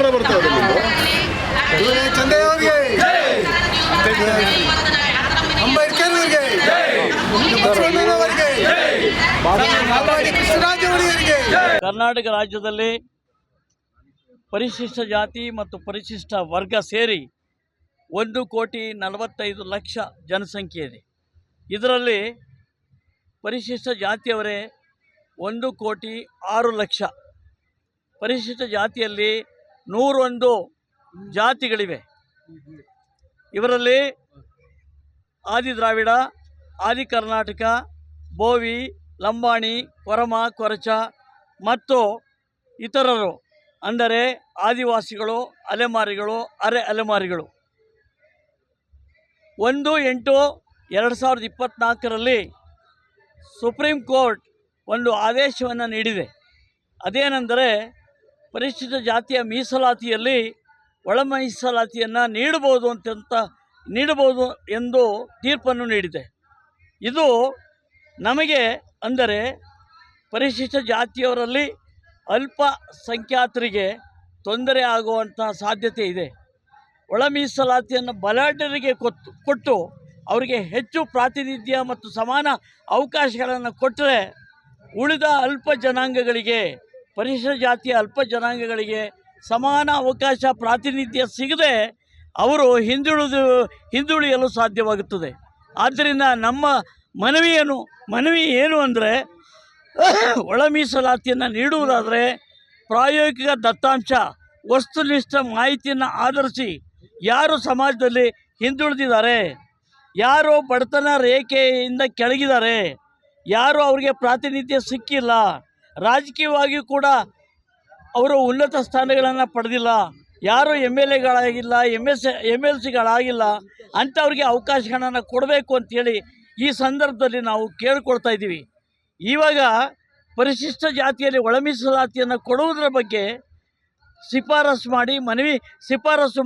Camera ಬರ್ತಾ ಇದೆ ಚಂದಯ್ಯ ಅವರಿಗೆ, ಅಂಬೇಡ್ಕರ್ ಅವರಿಗೆ, ಕೃಷ್ಣರಾಜ ಅವರಿಗೆ. ಕರ್ನಾಟಕ ರಾಜ್ಯದಲ್ಲಿ ಪರಿಶಿಷ್ಟ ಜಾತಿ ಮತ್ತು ಪರಿಶಿಷ್ಟ ವರ್ಗ ಸೇರಿ 1,45,00,000 ಜನಸಂಖ್ಯೆ ಇದೆ. ಇದರಲ್ಲಿ ಪರಿಶಿಷ್ಟ ಜಾತಿಯವರೇ 1,06,00,000. ಪರಿಶಿಷ್ಟ ಜಾತಿಯಲ್ಲಿ 101 ಜಾತಿಗಳಿವೆ. ಇವರಲ್ಲಿ ಆದಿ ದ್ರಾವಿಡ, ಆದಿ ಕರ್ನಾಟಕ, ಬೋವಿ, ಲಂಬಾಣಿ, ಕೊರಮ, ಕೊರಚ ಮತ್ತು ಇತರರು ಅಂದರೆ ಆದಿವಾಸಿಗಳು, ಅಲೆಮಾರಿಗಳು, ಅರೆ ಅಲೆಮಾರಿಗಳು. 1/8/2024 ಸುಪ್ರೀಂ ಕೋರ್ಟ್ ಒಂದು ಆದೇಶವನ್ನು ನೀಡಿದೆ. ಅದೇನೆಂದರೆ ಪರಿಶಿಷ್ಟ ಜಾತಿಯ ಮೀಸಲಾತಿಯಲ್ಲಿ ಒಳ ಮೀಸಲಾತಿಯನ್ನು ನೀಡಬಹುದು ಎಂದು ತೀರ್ಪನ್ನು ನೀಡಿದೆ. ಇದು ನಮಗೆ ಅಂದರೆ ಪರಿಶಿಷ್ಟ ಜಾತಿಯವರಲ್ಲಿ ಅಲ್ಪಸಂಖ್ಯಾತರಿಗೆ ತೊಂದರೆ ಆಗುವಂಥ ಸಾಧ್ಯತೆ ಇದೆ. ಒಳ ಮೀಸಲಾತಿಯನ್ನು ಬಲಾಢ್ಯರಿಗೆ ಕೊಟ್ಟು ಅವರಿಗೆ ಹೆಚ್ಚು ಪ್ರಾತಿನಿಧ್ಯ ಮತ್ತು ಸಮಾನ ಅವಕಾಶಗಳನ್ನು ಕೊಟ್ಟರೆ ಉಳಿದ ಅಲ್ಪ ಜನಾಂಗಗಳಿಗೆ, ಪರಿಶಿಷ್ಟ ಜಾತಿಯ ಅಲ್ಪ ಜನಾಂಗಗಳಿಗೆ ಸಮಾನ ಅವಕಾಶ ಪ್ರಾತಿನಿಧ್ಯ ಸಿಗದೆ ಅವರು ಹಿಂದುಳಿಯಲು ಸಾಧ್ಯವಾಗುತ್ತದೆ. ಆದ್ದರಿಂದ ನಮ್ಮ ಮನವಿ ಏನು ಅಂದರೆ ಒಳ ಮೀಸಲಾತಿಯನ್ನು ನೀಡುವುದಾದರೆ ಪ್ರಾಯೋಗಿಕ ದತ್ತಾಂಶ, ವಸ್ತುನಿಷ್ಠ ಮಾಹಿತಿಯನ್ನು ಆಧರಿಸಿ ಯಾರು ಸಮಾಜದಲ್ಲಿ ಹಿಂದುಳಿದಿದ್ದಾರೆ, ಯಾರು ಬಡತನ ರೇಖೆಯಿಂದ ಕೆಳಗಿದ್ದಾರೆ, ಯಾರು ಅವರಿಗೆ ಪ್ರಾತಿನಿಧ್ಯ ಸಿಕ್ಕಿಲ್ಲ, ರಾಜಕೀಯವಾಗಿಯೂ ಕೂಡ ಅವರು ಉನ್ನತ ಸ್ಥಾನಗಳನ್ನು ಪಡೆದಿಲ್ಲ, ಯಾರು MLAಗಳಾಗಿಲ್ಲ, MLCಗಳಾಗಿಲ್ಲ ಅಂಥವ್ರಿಗೆ ಅವಕಾಶಗಳನ್ನು ಕೊಡಬೇಕು ಅಂಥೇಳಿ ಈ ಸಂದರ್ಭದಲ್ಲಿ ನಾವು ಕೇಳಿಕೊಳ್ತಾ ಇದ್ದೀವಿ. ಇವಾಗ ಪರಿಶಿಷ್ಟ ಜಾತಿಯಲ್ಲಿ ಒಳ ಮೀಸಲಾತಿಯನ್ನು ಕೊಡುವುದರ ಬಗ್ಗೆ ಶಿಫಾರಸು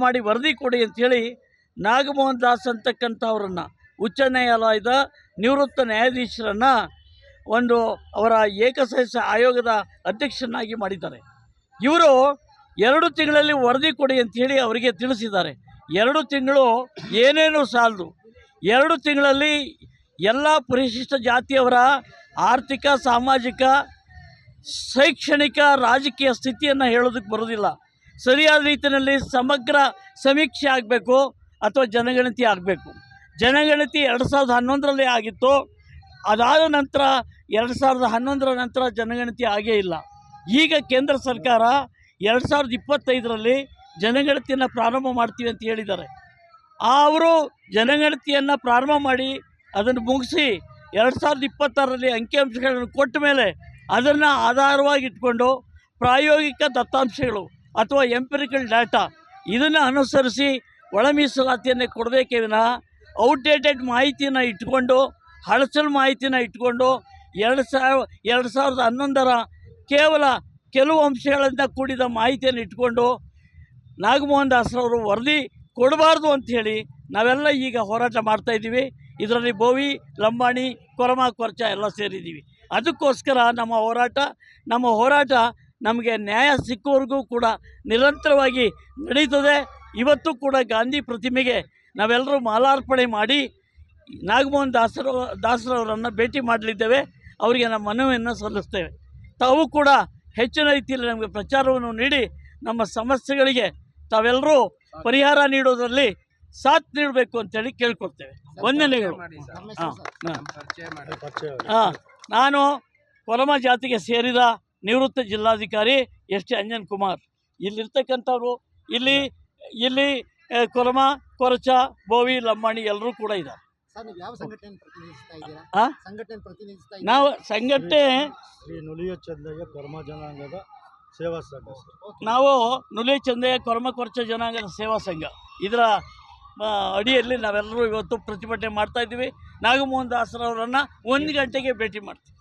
ಮಾಡಿ ವರದಿ ಕೊಡಿ ಅಂಥೇಳಿ ನಾಗಮೋಹನ್ ದಾಸ್ ಅಂತಕ್ಕಂಥವ್ರನ್ನು ಉಚ್ಚ ನ್ಯಾಯಾಲಯದ ನಿವೃತ್ತ ನ್ಯಾಯಾಧೀಶರನ್ನು ಅವರ ಏಕಸದಸ್ಯ ಆಯೋಗದ ಅಧ್ಯಕ್ಷನಾಗಿ ಮಾಡಿದ್ದಾರೆ. ಇವರು 2 ತಿಂಗಳಲ್ಲಿ ವರದಿ ಕೊಡಿ ಅಂಥೇಳಿ ಅವರಿಗೆ ತಿಳಿಸಿದ್ದಾರೆ. 2 ತಿಂಗಳು ಏನೇನು ಸಾಲದು. 2 ತಿಂಗಳಲ್ಲಿ ಎಲ್ಲ ಪರಿಶಿಷ್ಟ ಜಾತಿಯವರ ಆರ್ಥಿಕ, ಸಾಮಾಜಿಕ, ಶೈಕ್ಷಣಿಕ, ರಾಜಕೀಯ ಸ್ಥಿತಿಯನ್ನು ಹೇಳೋದಕ್ಕೆ ಬರೋದಿಲ್ಲ. ಸರಿಯಾದ ರೀತಿಯಲ್ಲಿ ಸಮಗ್ರ ಸಮೀಕ್ಷೆ ಆಗಬೇಕು ಅಥವಾ ಜನಗಣತಿ ಆಗಬೇಕು. ಜನಗಣತಿ 2011ರಲ್ಲಿ ಆಗಿತ್ತು. ಅದಾದ ನಂತರ 2011ರ ನಂತರ ಜನಗಣತಿ ಆಗೇ ಇಲ್ಲ. ಈಗ ಕೇಂದ್ರ ಸರ್ಕಾರ 2025ರಲ್ಲಿ ಜನಗಣತಿಯನ್ನು ಪ್ರಾರಂಭ ಮಾಡ್ತೀವಿ ಅಂತ ಹೇಳಿದ್ದಾರೆ. ಅವರು ಜನಗಣತಿಯನ್ನು ಪ್ರಾರಂಭ ಮಾಡಿ ಅದನ್ನು ಮುಗಿಸಿ 2026ರಲ್ಲಿ ಅಂಕಿಅಂಶಗಳನ್ನು ಕೊಟ್ಟ ಮೇಲೆ ಅದನ್ನು ಆಧಾರವಾಗಿ ಇಟ್ಕೊಂಡು ಪ್ರಾಯೋಗಿಕ ದತ್ತಾಂಶಗಳು ಅಥವಾ ಎಂಪಿರಿಕಲ್ ಡಾಟಾ ಇದನ್ನು ಅನುಸರಿಸಿ ಒಳ ಮೀಸಲಾತಿಯನ್ನೇ ಕೊಡಬೇಕೇ ವಿನಃ ಔಟ್ಡೇಟೆಡ್ ಮಾಹಿತಿಯನ್ನು ಇಟ್ಕೊಂಡು, ಹಳಸಲು ಮಾಹಿತಿನ ಇಟ್ಕೊಂಡು 2011ರ ಕೇವಲ ಕೆಲವು ಅಂಶಗಳಿಂದ ಕೂಡಿದ ಮಾಹಿತಿಯನ್ನು ಇಟ್ಕೊಂಡು ನಾಗಮೋಹನ್ ದಾಸರವರು ವರದಿ ಕೊಡಬಾರ್ದು ಅಂಥೇಳಿ ನಾವೆಲ್ಲ ಈಗ ಹೋರಾಟ ಮಾಡ್ತಾಯಿದ್ದೀವಿ. ಇದರಲ್ಲಿ ಬೋವಿ, ಲಂಬಾಣಿ, ಕೊರಮ, ಕೊರಚ ಎಲ್ಲ ಸೇರಿದ್ದೀವಿ. ಅದಕ್ಕೋಸ್ಕರ ನಮ್ಮ ಹೋರಾಟ ನಮಗೆ ನ್ಯಾಯ ಸಿಕ್ಕುವರೆಗೂ ಕೂಡ ನಿರಂತರವಾಗಿ ನಡೀತದೆ. ಇವತ್ತು ಕೂಡ ಗಾಂಧಿ ಪ್ರತಿಮೆಗೆ ನಾವೆಲ್ಲರೂ ಮಾಲಾರ್ಪಣೆ ಮಾಡಿ ನಾಗಮೋಹನ್ ದಾಸರವರನ್ನು ಭೇಟಿ ಮಾಡಲಿದ್ದೇವೆ. ಅವರಿಗೆ ನಮ್ಮ ಮನವಿಯನ್ನು ಸಲ್ಲಿಸ್ತೇವೆ. ತಾವು ಕೂಡ ಹೆಚ್ಚಿನ ರೀತಿಯಲ್ಲಿ ನಮಗೆ ಪ್ರಚಾರವನ್ನು ನೀಡಿ ನಮ್ಮ ಸಮಸ್ಯೆಗಳಿಗೆ ತಾವೆಲ್ಲರೂ ಪರಿಹಾರ ನೀಡೋದರಲ್ಲಿ ಸಾಥ್ ನೀಡಬೇಕು ಅಂತೇಳಿ ಕೇಳ್ಕೊಳ್ತೇವೆ. ವಂದನೆಗಳು. ನಾನು ಕೊರಮ ಜಾತಿಗೆ ಸೇರಿದ ನಿವೃತ್ತ ಜಿಲ್ಲಾಧಿಕಾರಿ ST ಅಂಜನ್ ಕುಮಾರ್. ಇಲ್ಲಿರ್ತಕ್ಕಂಥವ್ರು ಇಲ್ಲಿ ಕೊರಮ, ಕೊರಚ, ಬೋವಿ, ಲಂಬಾಣಿ ಎಲ್ಲರೂ ಕೂಡ ಇದ್ದಾರೆ. ನಾವು ಸಂಘಟನೆ ನುಲಿಯ ಚಂದಯ್ಯ ಕೊರಮ ಜನಾಂಗದ ಸೇವಾ ಸಂಘ. ನಾವು ನುಲಿಯ ಚಂದಯ್ಯ ಕೊರಮ ಕೊರಚ ಜನಾಂಗದ ಸೇವಾ ಸಂಘ ಇದರ ಅಡಿಯಲ್ಲಿ ನಾವೆಲ್ಲರೂ ಇವತ್ತು ಪ್ರತಿಭಟನೆ ಮಾಡ್ತಾಯಿದ್ದೀವಿ. ನಾಗಮೋಹನ್ ದಾಸರವರನ್ನು 1 ಗಂಟೆಗೆ ಭೇಟಿ ಮಾಡ್ತೀವಿ.